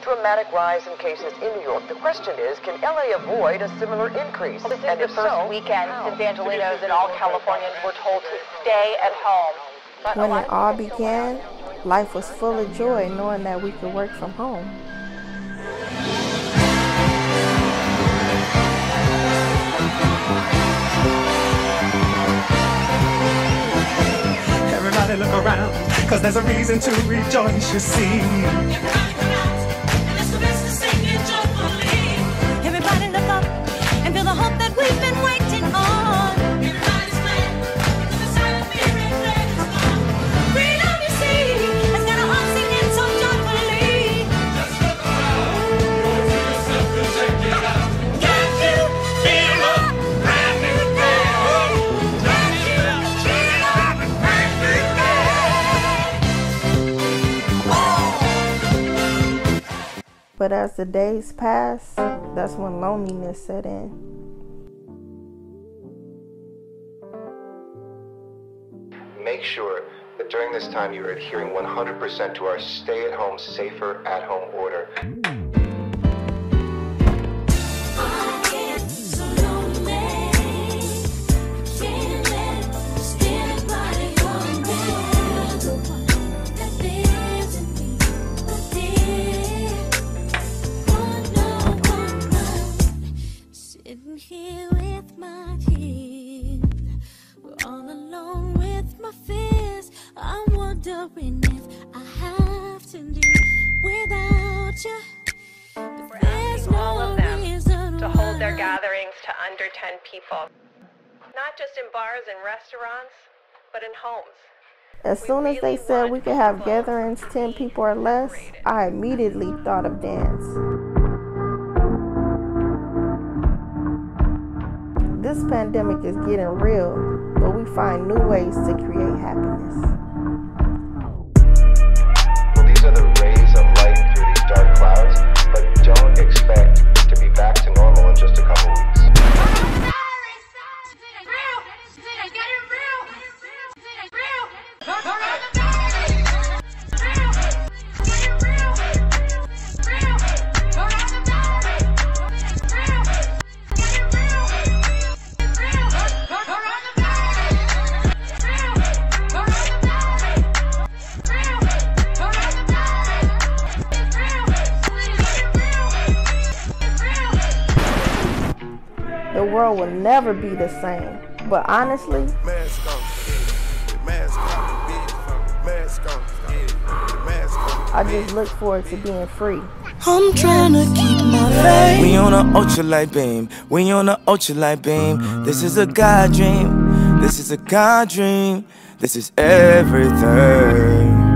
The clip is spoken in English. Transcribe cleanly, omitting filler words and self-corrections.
dramatic rise in cases in New York. The question is, can LA avoid a similar increase? Well, this is the first weekend since Angelenos and all Californians were told to stay at home. But when it all began, life was full of joy knowing that we could work from home. Everybody look around, cause there's a reason to rejoice, you see. Everybody look up and feel the hope that we've been waiting on. Everybody's glad because the silent fear and dread is gone. Freedom, you see, has got a heart singing so joyfully. Just look around, you'll see yourself and check it out. Can't you feel a brand new day? Can't you feel a brand new day? But as the days pass, that's when loneliness set in. Make sure that during this time you are adhering 100% to our stay-at-home, safer at-home order. Sitting here with my kids, we're all alone with my fears. I'm wondering if I have to live without you. we're asking all of them to hold their gatherings to under 10 people. Not just in bars and restaurants, but in homes. As soon as they said we could have gatherings 10 people or less, I immediately thought of dance. This pandemic is getting real, but we find new ways to create happiness. Well, these are the rays of light through these dark clouds, but don't expect to be back to normal in just a couple weeks. The world will never be the same, but honestly, I just look forward to being free. I'm trying to keep my faith. We on a ultralight beam, we on a ultralight beam. This is a God dream, this is a God dream. This is everything.